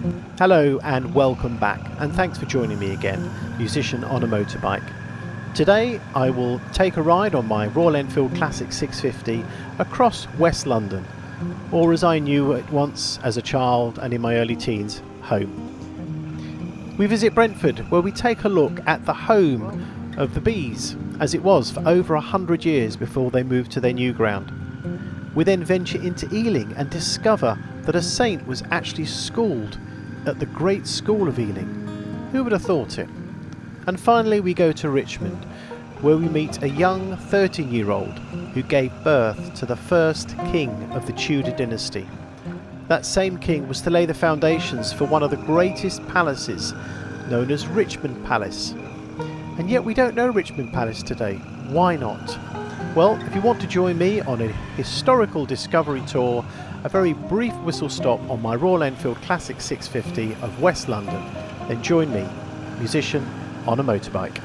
Hello and welcome back, and thanks for joining me again, musician on a motorbike. Today I will take a ride on my Royal Enfield Classic 650 across West London, or as I knew it once as a child and in my early teens, home. We visit Brentford, where we take a look at the home of the bees, as it was for over 100 years before they moved to their new ground. We then venture into Ealing and discover that a saint was actually schooled at the great school of Ealing. Who would have thought it? And finally we go to Richmond, where we meet a young 13-year-old who gave birth to the first king of the Tudor dynasty. That same king was to lay the foundations for one of the greatest palaces, known as Richmond Palace. And yet we don't know Richmond Palace today. Why not? Well, if you want to join me on a historical discovery tour, a very brief whistle stop on my Royal Enfield Classic 650 of West London, then join me, musician on a motorbike.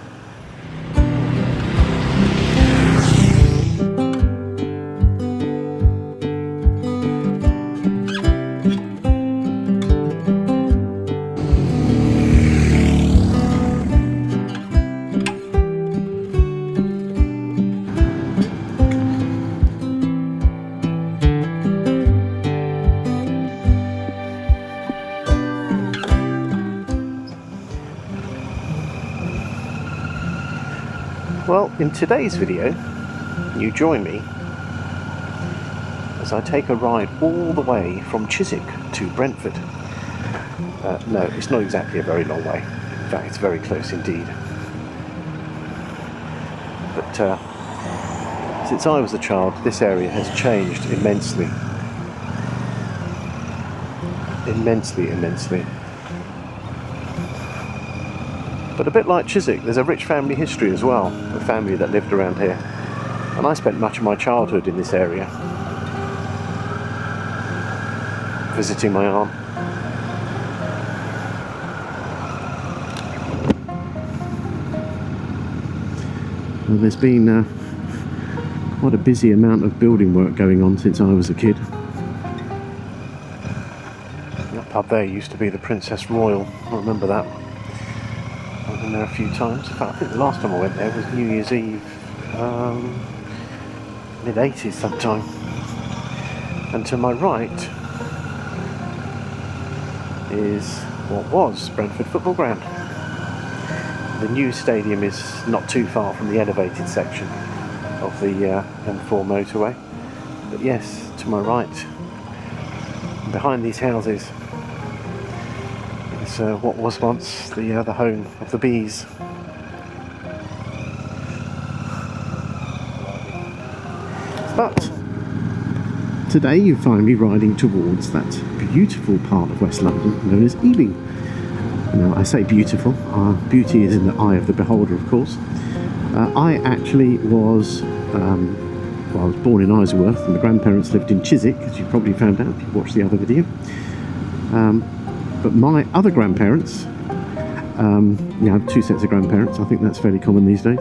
Well, in today's video, you join me as I take a ride all the way from Chiswick to Brentford. No, it's not exactly a very long way. In fact, it's very close indeed. But since I was a child, this area has changed immensely. Immensely. But a bit like Chiswick, there's a rich family history as well, a family that lived around here. And I spent much of my childhood in this area, visiting my aunt. Well, there's been quite a busy amount of building work going on since I was a kid. That pub there used to be the Princess Royal, I remember that. I've been there a few times. In fact, I think the last time I went there was New Year's Eve, mid-80s sometime. And to my right is what was Brentford Football Ground. The new stadium is not too far from the elevated section of the M4 motorway. But yes, to my right, behind these houses, is what was once the home of the bees. But today you find me riding towards that beautiful part of West London known as Ealing. Now, I say beautiful, beauty is in the eye of the beholder, of course. I actually was, I was born in Isleworth, and my grandparents lived in Chiswick, as you probably found out if you watched the other video. But my other grandparents, I have two sets of grandparents, I think that's fairly common these days.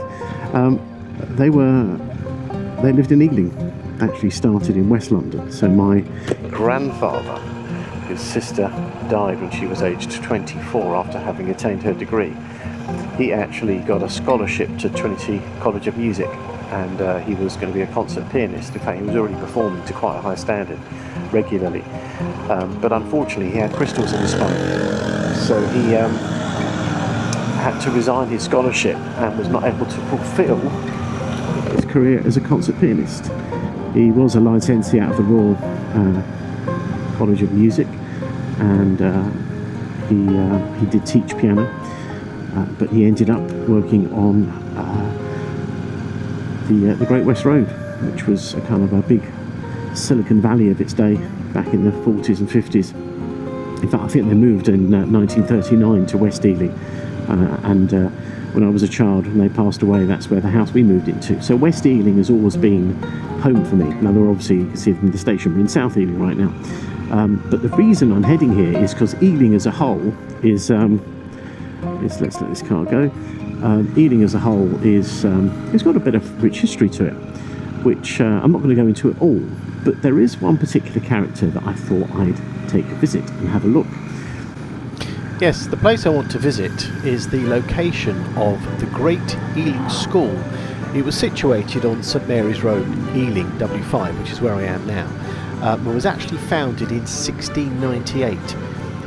They lived in Ealing, actually started in West London. So my grandfather, his sister died when she was aged 24 after having attained her degree. He actually got a scholarship to Trinity College of Music, and he was going to be a concert pianist. In fact, he was already performing to quite a high standard regularly. But unfortunately he had crystals in his spine, so he had to resign his scholarship and was not able to fulfill his career as a concert pianist. He was a licensee out of the Royal College of Music, and he did teach piano, but he ended up working on the Great West Road, which was a kind of a big Silicon Valley of its day back in the 40s and 50s. In fact, I think they moved in 1939 to West Ealing, and when I was a child and they passed away, that's where the house we moved into. So West Ealing has always been home for me. Now, they're obviously, you can see from the station, we're in South Ealing right now. But the reason I'm heading here is because Ealing as a whole is, let's let this car go. Ealing as a whole is, it's got a bit of rich history to it, which I'm not going to go into it all, but there is one particular character that I thought I'd take a visit and have a look. Yes, the place I want to visit is the location of the Great Ealing School. It was situated on St Mary's Road, Ealing, W5, which is where I am now. It was actually founded in 1698.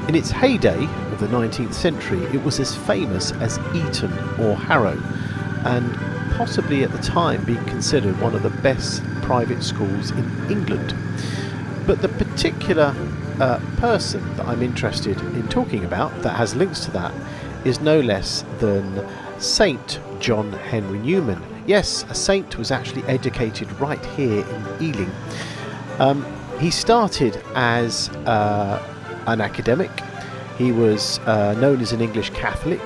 In its heyday of the 19th century, it was as famous as Eton or Harrow, and possibly at the time being considered one of the best private schools in England. But the particular person that I'm interested in talking about that has links to that is no less than Saint John Henry Newman. Yes, a saint was actually educated right here in Ealing. He started as an academic. He was known as an English Catholic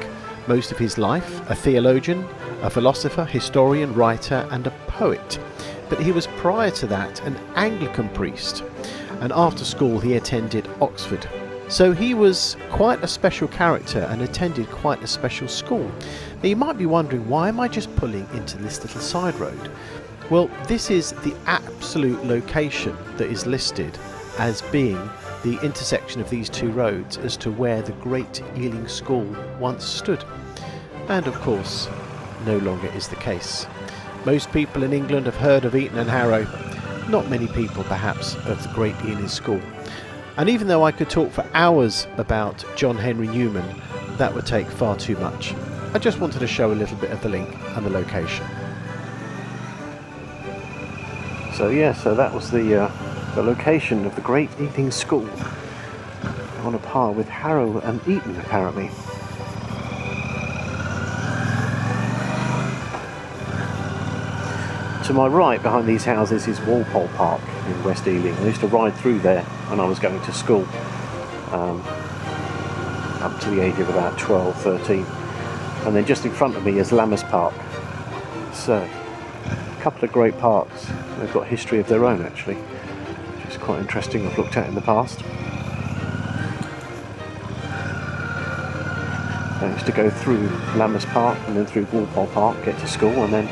most of his life, a theologian, a philosopher, historian, writer and a poet. But he was prior to that an Anglican priest, and after school he attended Oxford. So he was quite a special character and attended quite a special school. Now you might be wondering, why am I just pulling into this little side road? Well, this is the absolute location that is listed as being the intersection of these two roads as to where the Great Ealing School once stood. And of course, no longer is the case. Most people in England have heard of Eton and Harrow, not many people perhaps of the Great Ealing School. And even though I could talk for hours about John Henry Newman, that would take far too much. I just wanted to show a little bit of the link and the location. So that was the location of the Great Ealing School, on a par with Harrow and Eton apparently. To my right behind these houses is Walpole Park in West Ealing. I used to ride through there when I was going to school, up to the age of about 12, 13. And then just in front of me is Lammas Park. So, a couple of great parks. They've got history of their own actually, which is quite interesting. I've looked at in the past. I used to go through Lammas Park and then through Walpole Park, get to school, and then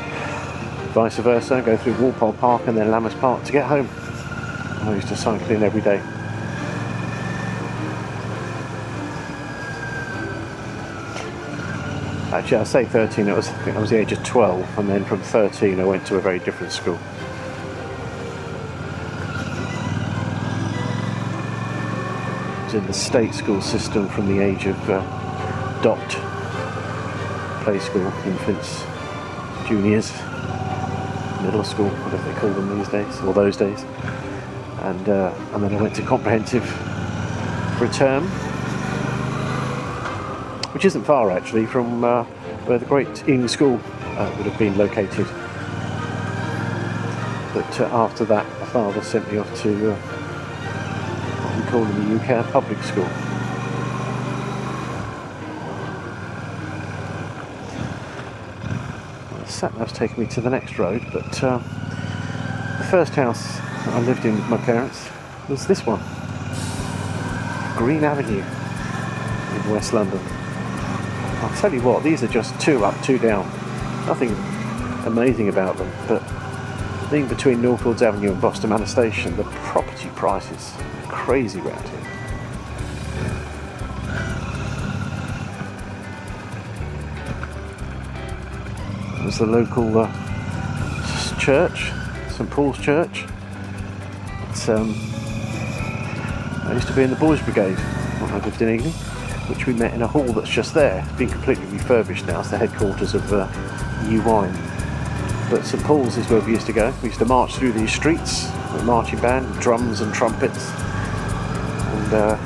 vice versa, go through Walpole Park and then Lammas Park to get home. I used to cycle in every day. Actually, I say 13, I think I was the age of 12, and then from 13 I went to a very different school. I was in the state school system from the age of DOT, play school, infants, juniors, middle school, whatever they call them these days, or those days, and then I went to comprehensive for a term, which isn't far actually from where the Great Ealing School would have been located. But after that, my father sent me off to what we call in the UK a public school. Sat-nav's taking me to the next road, but the first house that I lived in with my parents was this one, Green Avenue in West London. I'll tell you what, these are just 2 up, 2 down, nothing amazing about them, but being between Northfields Avenue and Boston Manor Station, the property prices are crazy around here. Was the local church, St Paul's Church. I used to be in the Boys Brigade when I lived in Ealing, which we met in a hall that's just there. It's been completely refurbished now. It's the headquarters of New Wine. But St Paul's is where we used to go. We used to march through these streets with a marching band, drums and trumpets, and then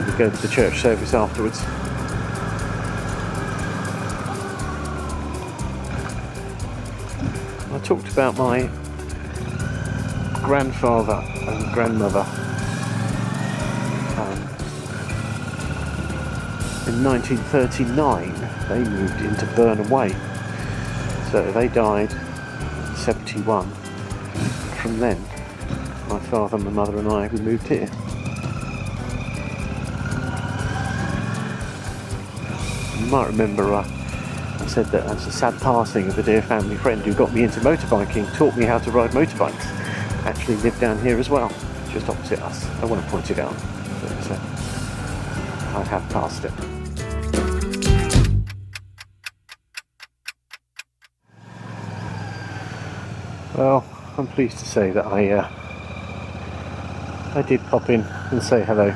we'd go to the church service afterwards. I talked about my grandfather and grandmother. In 1939 they moved into Burnham Way, so they died in 71. From then my father, my mother and I, we moved here. You might remember I said that as a sad passing of a dear family friend who got me into motorbiking, taught me how to ride motorbikes, actually lived down here as well, just opposite us. I want to point it out. But, I have passed it. Well, I'm pleased to say that I did pop in and say hello.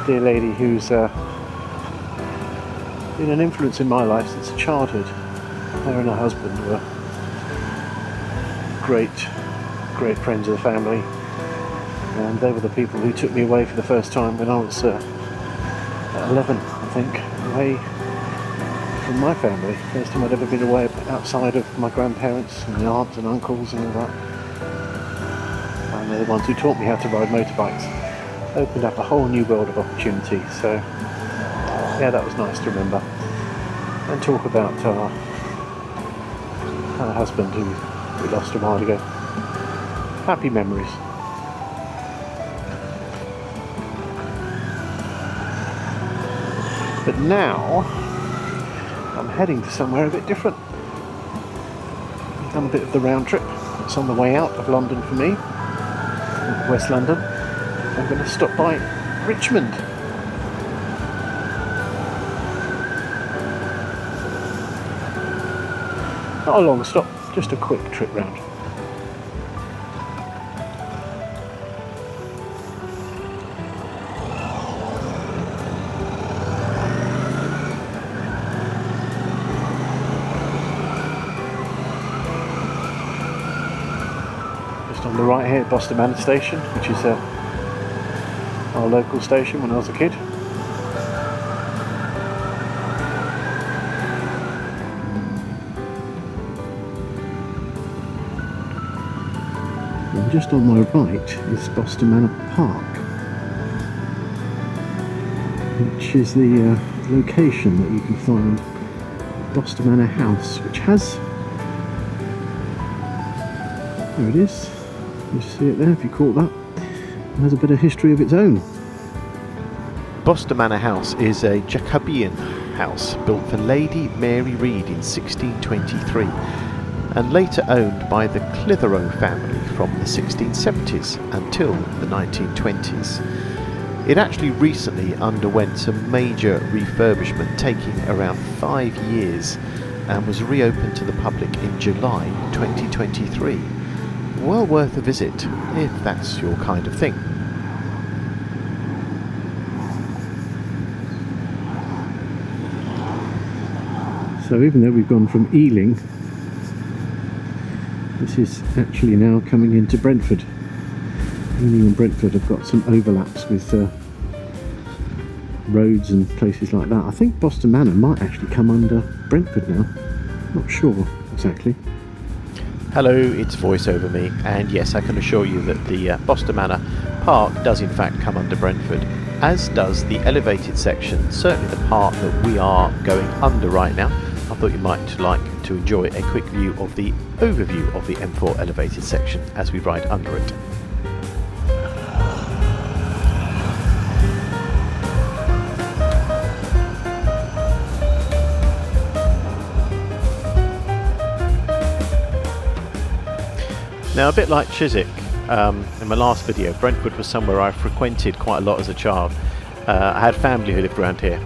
Dear lady who's been an influence in my life since childhood. Her and her husband were great friends of the family, and they were the people who took me away for the first time when I was 11, I think, away from my family. First time I'd ever been away outside of my grandparents and my aunts and uncles and all that. And they're the ones who taught me how to ride motorbikes. Opened up a whole new world of opportunity. So yeah, that was nice to remember. And talk about our husband who we lost a while ago. Happy memories. But now I'm heading to somewhere a bit different. I've done a bit of the round trip. It's on the way out of London for me, West London. I'm going to stop by Richmond. Not a long stop, just a quick trip round. Just on the right here, Boston Manor Station, which is our local station when I was a kid. And just on my right is Boston Manor Park, which is the location that you can find Boston Manor House, which has, there it is, you see it there if you caught that. It has a bit of history of its own. Boston Manor House is a Jacobean house built for Lady Mary Read in 1623 and later owned by the Clitheroe family from the 1670s until the 1920s. It actually recently underwent some major refurbishment, taking around 5 years, and was reopened to the public in July 2023. Well worth a visit if that's your kind of thing. So even though we've gone from Ealing, this is actually now coming into Brentford. Ealing and Brentford have got some overlaps with roads and places like that. I think Boston Manor might actually come under Brentford now. Not sure exactly. Hello, it's voice over me, and yes, I can assure you that the Boston Manor Park does in fact come under Brentford, as does the elevated section, certainly the part that we are going under right now. I thought you might like to enjoy a quick view of the overview of the M4 elevated section as we ride under it. Now, a bit like Chiswick, in my last video, Brentford was somewhere I frequented quite a lot as a child. I had family who lived around here,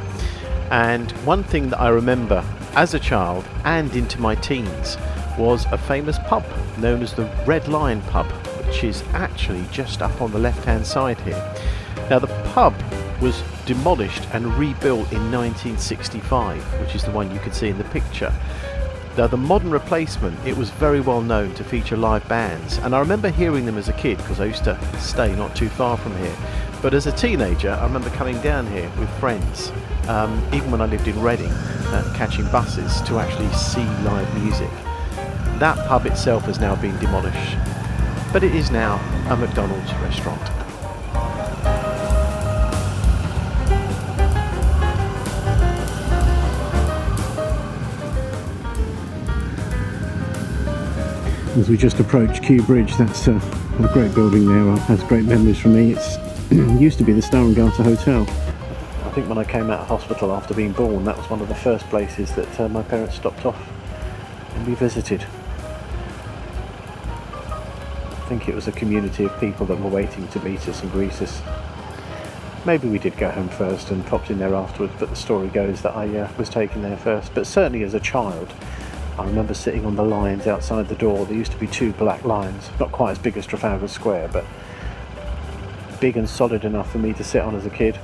and one thing that I remember as a child and into my teens was a famous pub known as the Red Lion Pub, which is actually just up on the left hand side here. Now, the pub was demolished and rebuilt in 1965, which is the one you can see in the picture. Now, the modern replacement, it was very well known to feature live bands, and I remember hearing them as a kid because I used to stay not too far from here. But as a teenager, I remember coming down here with friends, even when I lived in Reading, catching buses to actually see live music. That pub itself has now been demolished, but it is now a McDonald's restaurant. As we just approach Kew Bridge, that's a great building there. It has great memories for me. It used to be the Star and Garter Hotel. I think when I came out of hospital after being born, that was one of the first places that my parents stopped off and we visited. think it was a community of people that were waiting to meet us and greet us. Maybe we did go home first and popped in there afterwards, but the story goes that I was taken there first. But certainly as a child, I remember sitting on the lions outside the door. There used to be 2 black lions, not quite as big as Trafalgar Square, but big and solid enough for me to sit on as a kid.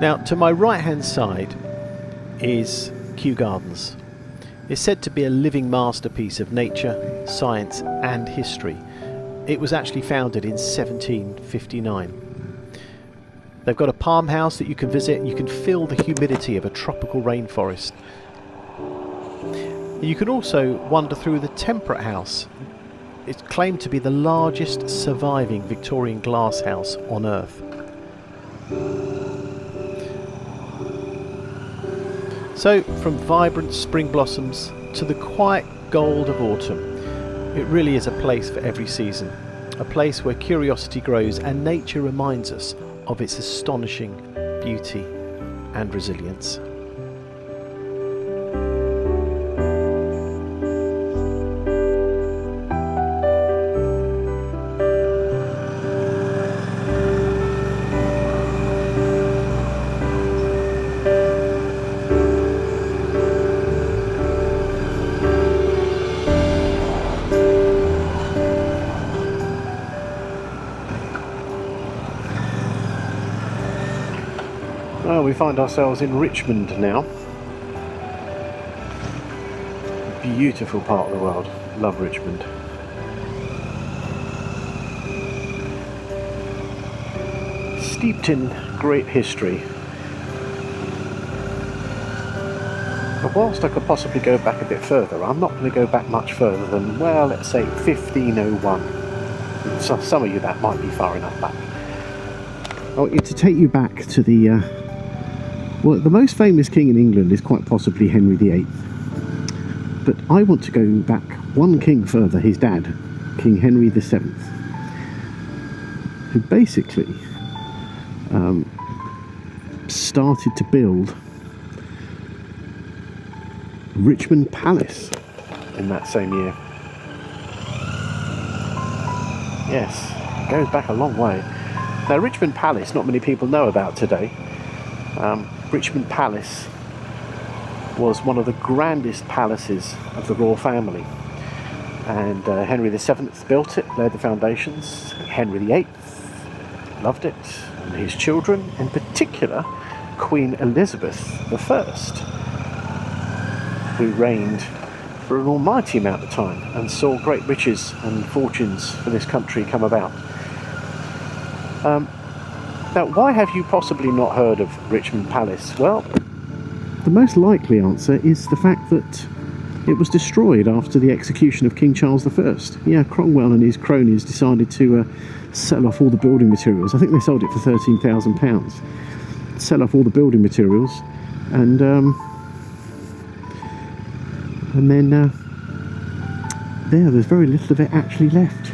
Now, to my right hand side is Kew Gardens. It's said to be a living masterpiece of nature, science and history. It was actually founded in 1759. They've got a palm house that you can visit. You can feel the humidity of a tropical rainforest. You can also wander through the Temperate House. It's claimed to be the largest surviving Victorian glass house on Earth. So, from vibrant spring blossoms to the quiet gold of autumn, it really is a place for every season. A place where curiosity grows and nature reminds us of its astonishing beauty and resilience. Well, we find ourselves in Richmond now. Beautiful part of the world. Love Richmond. Steeped in great history. But whilst I could possibly go back a bit further, I'm not going to go back much further than, well, let's say 1501. So some of you, that might be far enough back. I want you to take you back to the well, the most famous king in England is quite possibly Henry VIII. But I want to go back one king further, his dad, King Henry VII, who basically started to build Richmond Palace in that same year. Yes, it goes back a long way. Now, Richmond Palace, not many people know about today. Richmond Palace was one of the grandest palaces of the royal family, and Henry VII built it, laid the foundations. Henry VIII loved it, and his children, in particular Queen Elizabeth I, who reigned for an almighty amount of time and saw great riches and fortunes for this country come about. Now, why have you possibly not heard of Richmond Palace? Well, the most likely answer is the fact that it was destroyed after the execution of King Charles I. Yeah, Cromwell and his cronies decided to sell off all the building materials. I think they sold it for £13,000. Sell off all the building materials, and then there's very little of it actually left.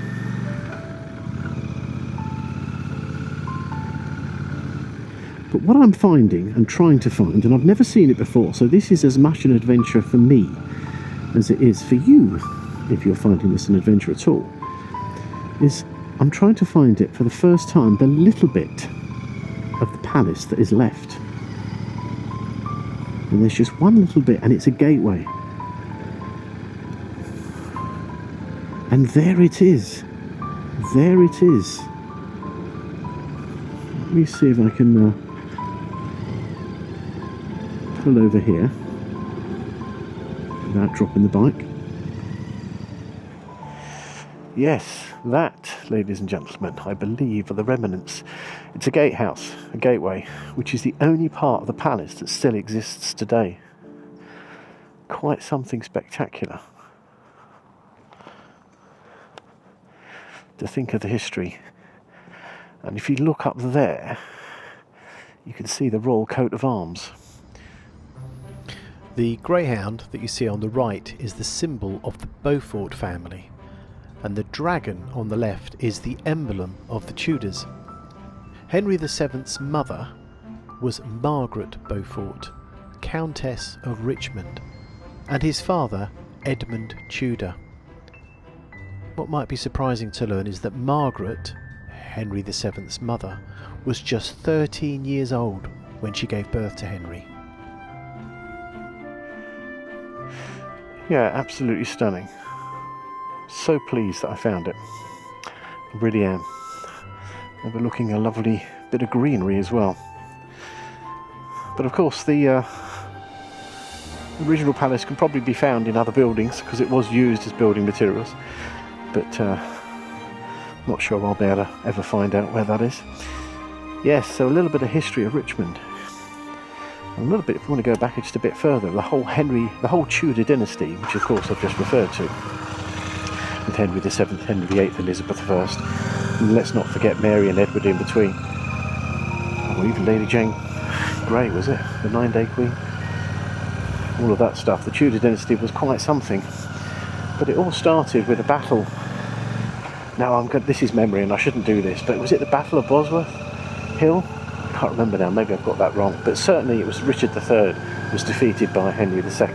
But what I'm finding and trying to find, and I've never seen it before, so this is as much an adventure for me as it is for you, if you're finding this an adventure at all, is I'm trying to find it for the first time, the little bit of the palace that is left. And there's just one little bit, and it's a gateway. And there it is. There it is. Let me see if I can pull over here without dropping the bike. Yes, that, ladies and gentlemen, I believe are the remnants. It's a gatehouse, a gateway, which is the only part of the palace that still exists today. Quite something spectacular. to think of the history. And if you look up there, you can see the royal coat of arms. The greyhound that you see on the right is the symbol of the Beaufort family, and the dragon on the left is the emblem of the Tudors. Henry VII's mother was Margaret Beaufort, Countess of Richmond, and his father Edmund Tudor. What might be surprising to learn is that Margaret, Henry VII's mother, was just 13 years old when she gave birth to Henry. Yeah, absolutely stunning. So pleased that I found it. I really am. Overlooking a lovely bit of greenery as well. But of course the original palace can probably be found in other buildings because it was used as building materials. But not sure I'll be able to ever find out where that is. Yes, so a little bit of history of Richmond. And a little bit, if you want to go back just a bit further, the whole Tudor dynasty, which of course I've just referred to, with Henry VII, Henry VIII, Elizabeth I. And let's not forget Mary and Edward in between. Or even Lady Jane Grey, was it? The 9-Day Queen? All of that stuff. The Tudor dynasty was quite something. But it all started with a battle. Now, this is memory and I shouldn't do this, but was it the Battle of Bosworth Hill? I can't remember now, maybe I've got that wrong. But certainly it was Richard III was defeated by Henry VII.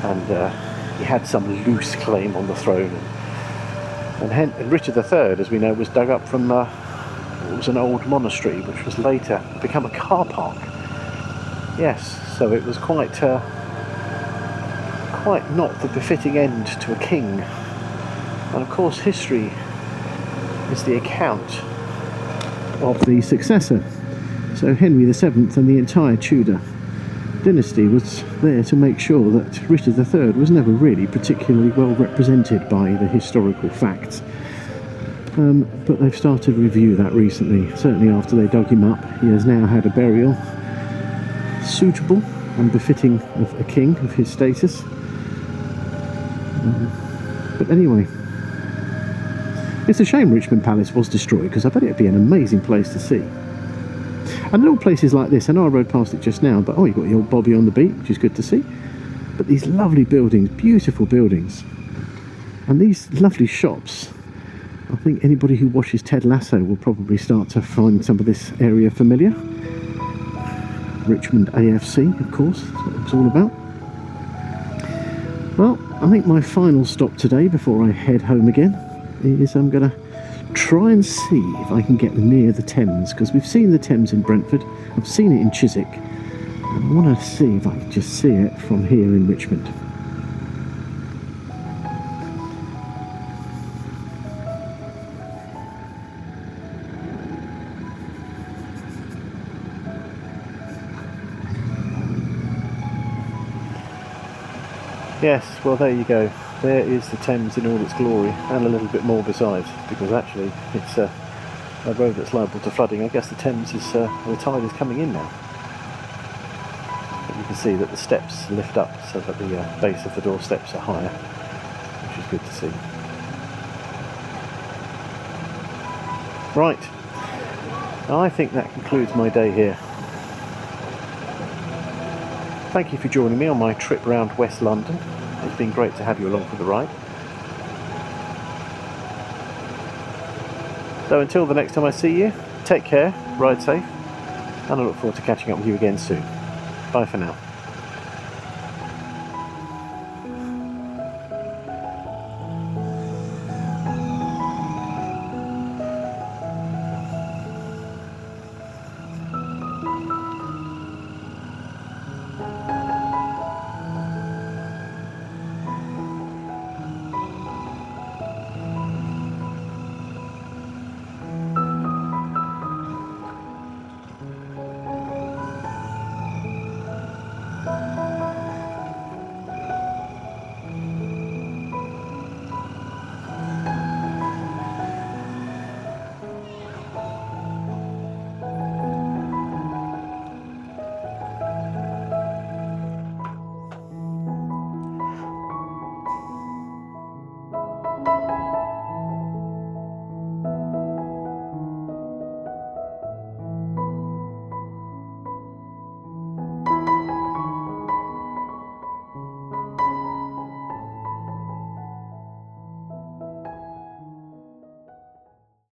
And he had some loose claim on the throne. And Richard III, as we know, was dug up from it was an old monastery, which was later become a car park. Yes, so it was quite not the befitting end to a king. And of course history is the account of the successor. So Henry VII and the entire Tudor dynasty was there to make sure that Richard III was never really particularly well represented by the historical facts. But they've started to review that recently. Certainly after they dug him up, he has now had a burial suitable and befitting of a king of his status. But anyway, it's a shame Richmond Palace was destroyed, because I bet it'd be an amazing place to see. And little places like this, I know I rode past it just now, but you've got the old Bobby on the beat, which is good to see. But these lovely buildings, beautiful buildings, and these lovely shops. I think anybody who watches Ted Lasso will probably start to find some of this area familiar. Richmond AFC, of course, that's what it's all about. Well, I think my final stop today before I head home again is I'm going to try and see if I can get near the Thames, because we've seen the Thames in Brentford, I've seen it in Chiswick, and I want to see if I can just see it from here in Richmond. Yes, well there you go. There is the Thames in all its glory, and a little bit more besides, because actually it's a road that's liable to flooding. I guess the Thames is, the tide is coming in now. But you can see that the steps lift up so that the base of the doorsteps are higher, which is good to see. Right, I think that concludes my day here. Thank you for joining me on my trip round West London. It's been great to have you along for the ride. So until the next time I see you, take care, ride safe, and I look forward to catching up with you again soon. Bye for now.